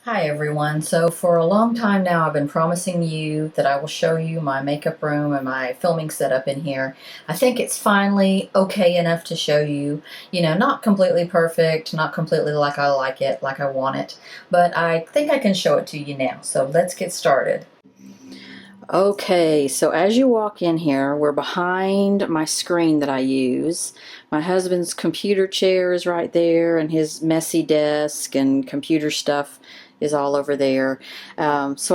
Hi everyone. So for a long time now I've been promising you that I will show you my makeup room and my filming setup in here. I think it's finally okay enough to show you. You know, not completely perfect, not completely like I like it, like I want it, but I think I can show it to you now. So let's get started. Okay, so as you walk in here, we're behind my screen that I use. My husband's computer chair is right there, and his messy desk and computer stuff is all over there. As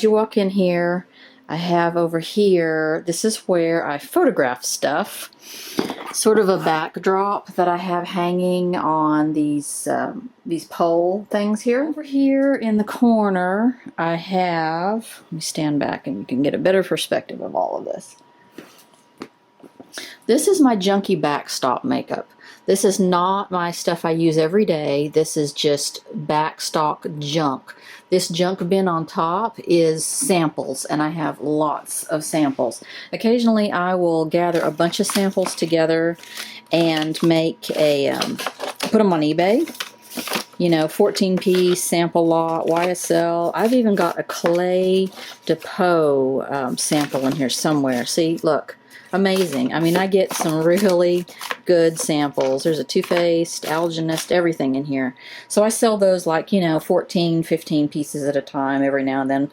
you walk in here, I have over here, this is where I photograph stuff. Sort of a backdrop that I have hanging on these pole things here. Over here in the corner, I have, let me stand back and you can get a better perspective of all of this. This is my junky backstop makeup. This is not my stuff I use every day. This is just backstock junk. This junk bin on top is samples, and I have lots of samples. Occasionally I will gather a bunch of samples together and make a, put them on eBay. You know, 14-piece sample lot, YSL. I've even got a Clay Depot sample in here somewhere. See, look. Amazing. I mean, I get some really good samples. There's a Too Faced, Algenist, everything in here. So I sell those like, you know, 14, 15 pieces at a time every now and then.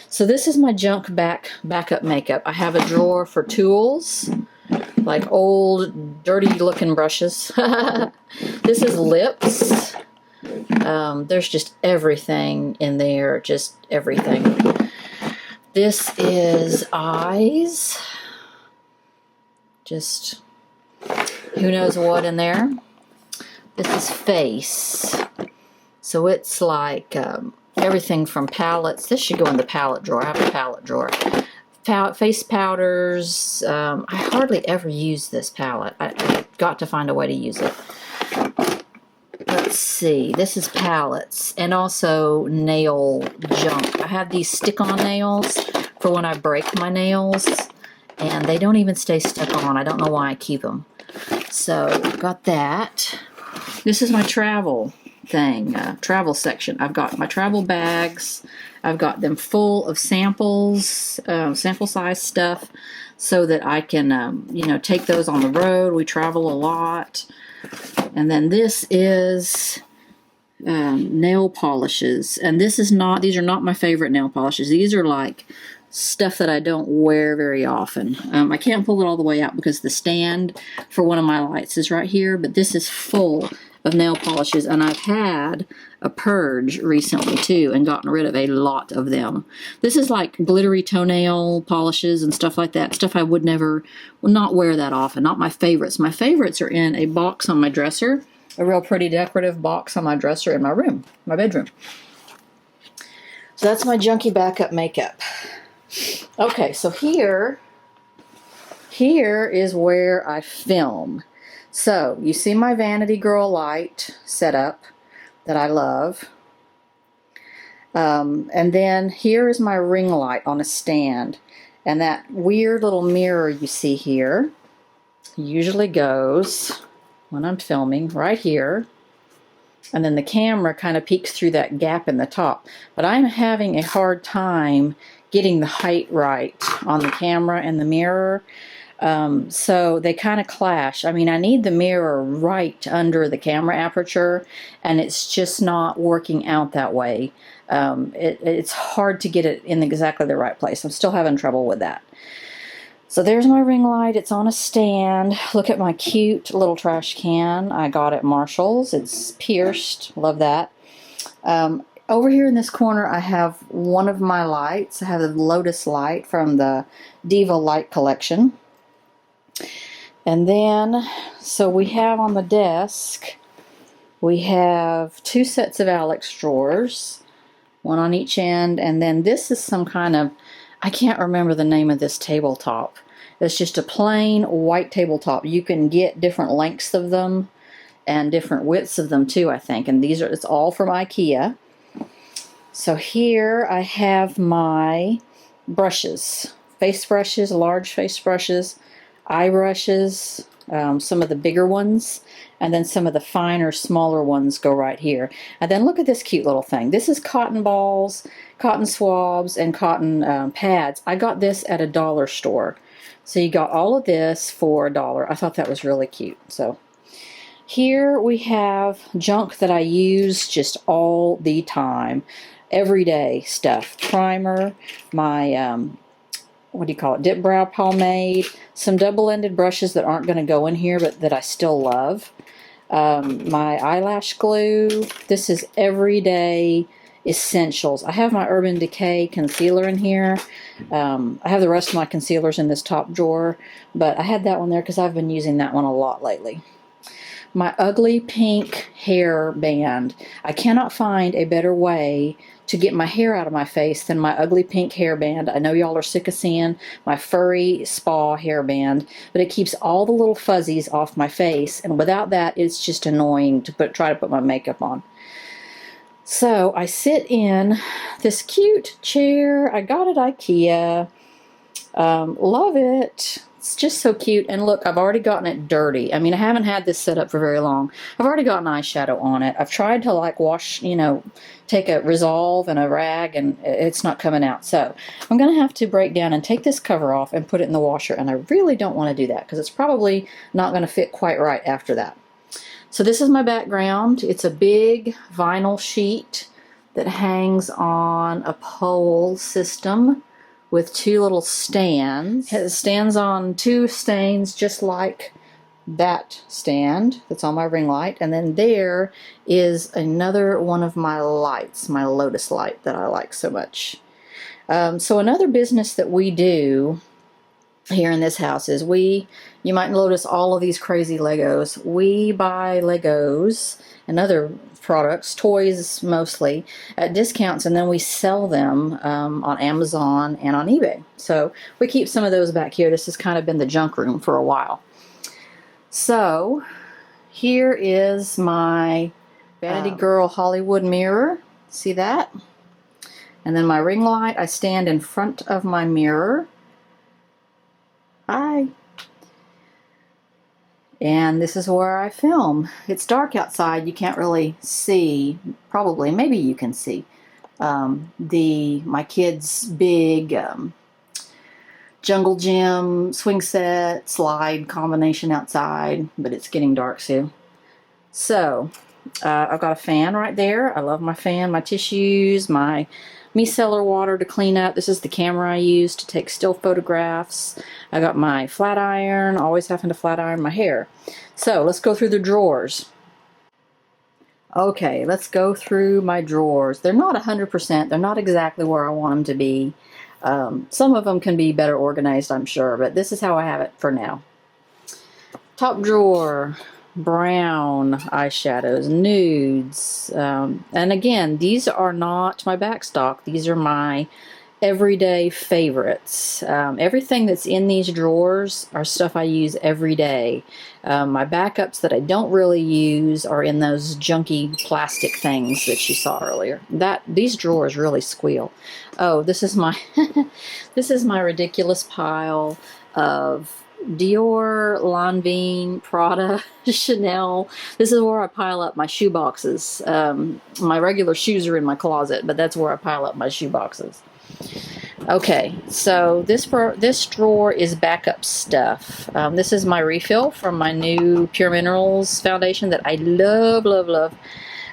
So this is my junk backup makeup. I have a drawer for tools, like old, dirty-looking brushes. This is lips. There's just everything in there, just everything. This is eyes. Just who knows what in there. This is face. So it's like everything from palettes. This should go in the palette drawer. I have a palette drawer. Face powders. I hardly ever use this palette. I've got to find a way to use it. Let's see. This is palettes and also nail junk. I have these stick-on nails for when I break my nails. And they don't even stay stuck on. I don't know why I keep them. So, got that. This is my travel thing, travel section. I've got my travel bags. I've got them full of samples, sample size stuff, so that I can, you know, take those on the road. We travel a lot. And then this is nail polishes. And this is not, these are not my favorite nail polishes. These are like stuff that I don't wear very often. I can't pull it all the way out because the stand for one of my lights is right here, but this is full of nail polishes, and I've had a purge recently too and gotten rid of a lot of them. This is like glittery toenail polishes and stuff like that, stuff I would not wear that often, not my favorites. My favorites are in a box on my dresser, a real pretty decorative box on my dresser in my room, my bedroom. So that's my junky backup makeup. Okay, so here is where I film. So, you see my Vanity Girl light setup that I love. And then here is my ring light on a stand. And that weird little mirror you see here usually goes, when I'm filming, right here. And then the camera kind of peeks through that gap in the top. But I'm having a hard time getting the height right on the camera and the mirror. So they kind of clash. I mean, I need the mirror right under the camera aperture, and it's just not working out that way. It's hard to get it in exactly the right place. I'm still having trouble with that. So there's my ring light. It's on a stand. Look at my cute little trash can I got at Marshall's. It's pierced. Love that. Over here in this corner, I have one of my lights. I have the Lotus light from the Diva Light Collection. And then, so we have on the desk, we have two sets of Alex drawers, one on each end, and then this is some kind of, I can't remember the name of this tabletop. It's just a plain white tabletop. You can get different lengths of them and different widths of them too, I think. And it's all from IKEA. So here I have my brushes, face brushes, large face brushes, eye brushes, some of the bigger ones, and then some of the finer, smaller ones go right here. And then look at this cute little thing. This is cotton balls, cotton swabs, and cotton pads. I got this at a dollar store. So you got all of this for $1. I thought that was really cute. So here we have junk that I use just all the time. Everyday stuff. Primer, my what do you call it, dip brow pomade, some double-ended brushes that aren't going to go in here but that I still love, my eyelash glue. This is everyday essentials. I have my Urban Decay concealer in here. I have the rest of my concealers in this top drawer, but I had that one there because I've been using that one a lot lately. My ugly pink hair band. I cannot find a better way to get my hair out of my face than my ugly pink hairband. I know y'all are sick of seeing my furry spa hairband, but it keeps all the little fuzzies off my face, and without that, it's just annoying to try to put my makeup on. So I sit in this cute chair. I got it at IKEA. Love it. It's just so cute. And look, I've already gotten it dirty. I mean, I haven't had this set up for very long. I've already gotten eyeshadow on it. I've tried to like wash, you know, take a Resolve and a rag, and it's not coming out. So I'm going to have to break down and take this cover off and put it in the washer. And I really don't want to do that because it's probably not going to fit quite right after that. So this is my background. It's a big vinyl sheet that hangs on a pole system with two little stands. It stands on two stands just like that stand that's on my ring light. And then there is another one of my lights, my Lotus light that I like so much. So another business that we do here in this house is you might notice all of these crazy Legos. We buy Legos and other products, toys mostly, at discounts, and then we sell them on Amazon and on eBay. So we keep some of those back here. This has kind of been the junk room for a while. So here is my Vanity Girl Hollywood mirror. See that? And then my ring light. I stand in front of my mirror. Hi. And this is where I film. It's dark outside. You can't really see. Probably, maybe you can see my kids' big jungle gym swing set slide combination outside, but it's getting dark soon. So I've got a fan right there. I love my fan, my tissues, my micellar water to clean up. This is the camera I use to take still photographs. I got my flat iron, always having to flat iron my hair. So let's go through the drawers. Okay, let's go through my drawers. They're not 100%. They're not exactly where I want them to be. Some of them can be better organized, I'm sure, but this is how I have it for now. Top drawer, brown eyeshadows, nudes, and again, these are not my backstock. These are my everyday favorites. Everything that's in these drawers are stuff I use every day. My backups that I don't really use are in those junky plastic things that you saw earlier. These drawers really squeal. Oh, this is my this is my ridiculous pile of Dior, Lanvin, Prada, Chanel. This is where I pile up my shoe boxes. My regular shoes are in my closet, but that's where I pile up my shoe boxes. Okay, so this drawer is backup stuff. This is my refill from my new Pure Minerals foundation that I love, love, love.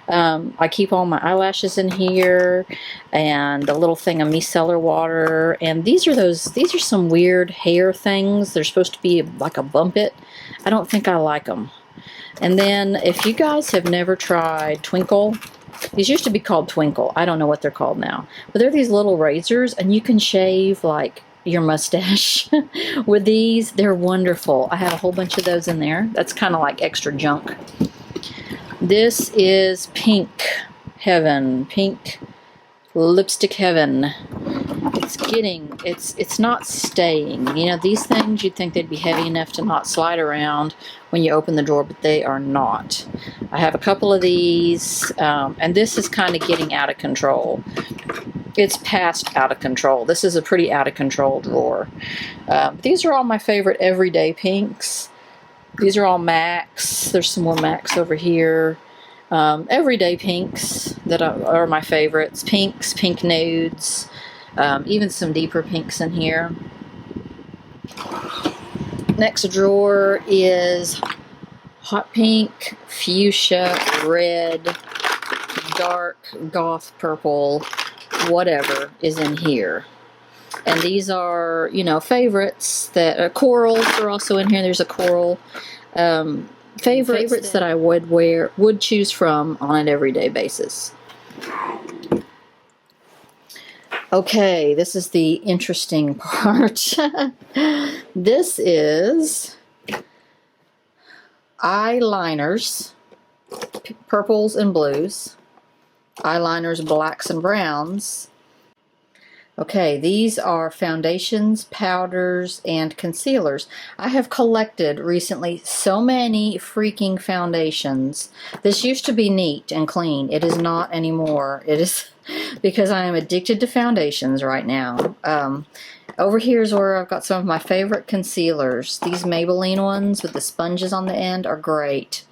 I keep all my eyelashes in here, and a little thing of micellar water. And these are some weird hair things. They're supposed to be like a bump it. I don't think I like them. And then if you guys have never tried Twinkle, these used to be called Twinkle. I don't know what they're called now. But they're these little razors, and you can shave like your mustache with these. They're wonderful. I have a whole bunch of those in there. That's kind of like extra junk. This is Pink Heaven. Pink Lipstick Heaven. It's not staying. You know, these things, you'd think they'd be heavy enough to not slide around when you open the drawer, but they are not. I have a couple of these, and this is kind of getting out of control. It's past out of control. This is a pretty out of control drawer. These are all my favorite everyday pinks. These are all MACs. There's some more MACs over here. Everyday pinks that are my favorites. Pinks, pink nudes, even some deeper pinks in here. Next drawer is hot pink, fuchsia, red, dark goth purple, whatever is in here. And these are, you know, favorites that corals are also in here. There's a coral. Favorites that I would choose from on an everyday basis. Okay, this is the interesting part. This is eyeliners, purples and blues, eyeliners, blacks and browns. Okay, these are foundations, powders, and concealers. I have collected recently so many freaking foundations. This used to be neat and clean. It is not anymore. It is because I am addicted to foundations right now. Over here is where I've got some of my favorite concealers. These Maybelline ones with the sponges on the end are great.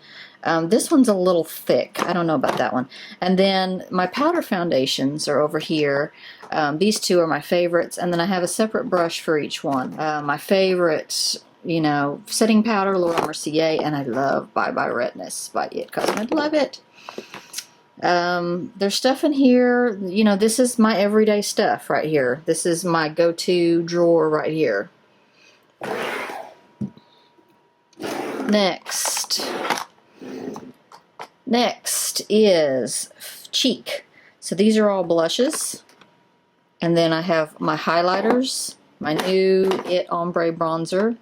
This one's a little thick. I don't know about that one. And then my powder foundations are over here. These two are my favorites, and then I have a separate brush for each one. My favorites, you know, setting powder, Laura Mercier, and I love Bye Bye Redness by It Cosmetics. I love it. There's stuff in here, you know, this is my everyday stuff right here. This is my go-to drawer right here. Next is cheek. So these are all blushes. And then I have my highlighters, my new It Ombre Bronzer.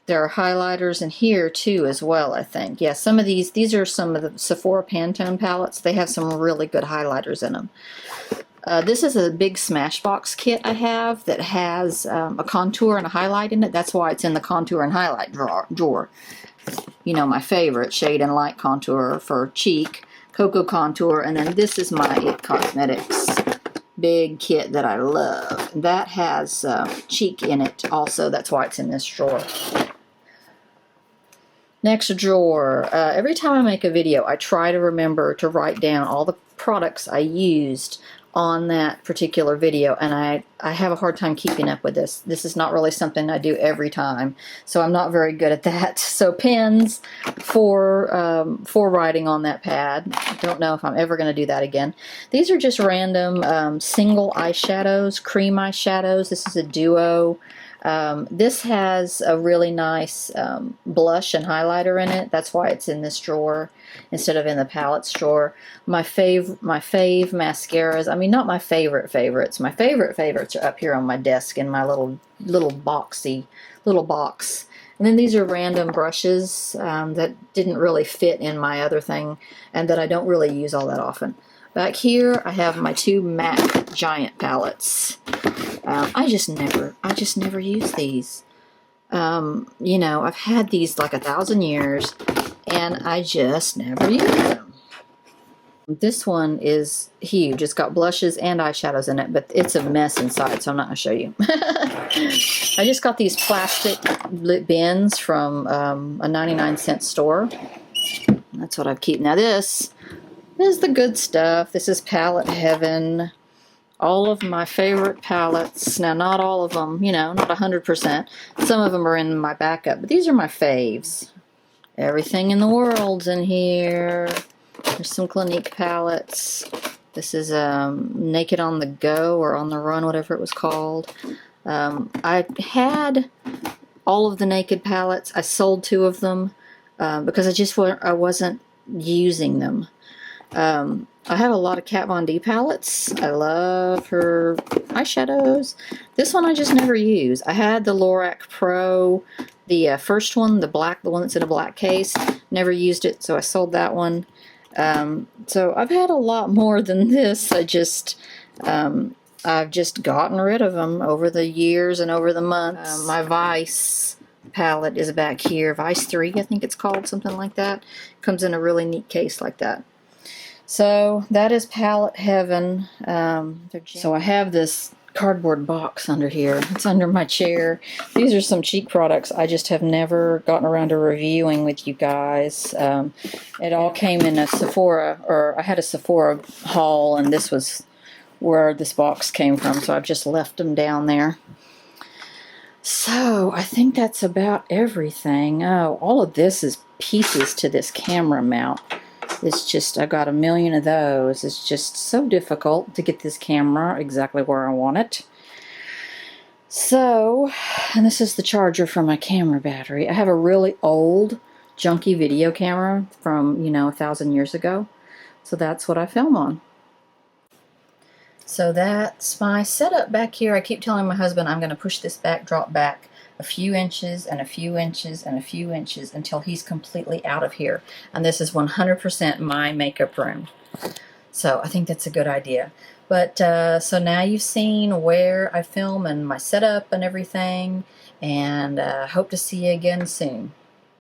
There are highlighters in here too as well, I think. Yeah, some of these are some of the Sephora Pantone palettes. They have some really good highlighters in them. This is a big Smashbox kit I have that has a contour and a highlight in it. That's why it's in the contour and highlight drawer. You know, my favorite shade and light contour for cheek, Cocoa Contour, and then this is my It Cosmetics big kit that I love. That has cheek in it also. That's why it's in this drawer. Next drawer. Every time I make a video, I try to remember to write down all the products I used on that particular video, and I have a hard time keeping up with this. This is not really something I do every time, so I'm not very good at that. So pens for writing on that pad. I don't know if I'm ever going to do that again. These are just random single eyeshadows, cream eyeshadows. This is a duo. This has a really nice blush and highlighter in it. That's why it's in this drawer instead of in the palettes drawer. My fave mascaras. I mean, not my favorites. My favorite favorites are up here on my desk in my little box. And then these are random brushes that didn't really fit in my other thing and that I don't really use all that often. Back here, I have my two MAC Giant palettes. I just never use these. You know, I've had these like 1,000 years, and I just never use them. This one is huge. It's got blushes and eyeshadows in it, but it's a mess inside, so I'm not going to show you. I just got these plastic lip bins from a 99-cent store. That's what I keep. Now this is the good stuff. This is Palette Heaven. All of my favorite palettes. Now, not all of them, you know, not 100%. Some of them are in my backup, but these are my faves. Everything in the world's in here. There's some Clinique palettes. This is Naked on the Go or On the Run, whatever it was called. I had all of the Naked palettes. I sold 2 of them because I wasn't using them. I have a lot of Kat Von D palettes. I love her eyeshadows. This one I just never use. I had the Lorac Pro, the first one, the one that's in a black case. Never used it, so I sold that one. So I've had a lot more than this. I've just gotten rid of them over the years and over the months. My Vice palette is back here. Vice 3, I think it's called, something like that. Comes in a really neat case like that. So that is Palette Heaven. So I have this cardboard box under here. It's under my chair. These are some cheap products I just have never gotten around to reviewing with you guys. It all came in a Sephora, or I had a Sephora haul, and this was where this box came from, so I've just left them down there. So I think that's about everything. Oh, all of this is pieces to this camera mount. It's just, I got a million of those. It's just so difficult to get this camera exactly where I want it. So, and this is the charger for my camera battery. I have a really old, junky video camera from, 1,000 years ago. So that's what I film on. So that's my setup back here. I keep telling my husband I'm going to push this backdrop back a few inches and a few inches and a few inches until he's completely out of here. And this is 100% my makeup room. So I think that's a good idea. But so now you've seen where I film and my setup and everything. And hope to see you again soon.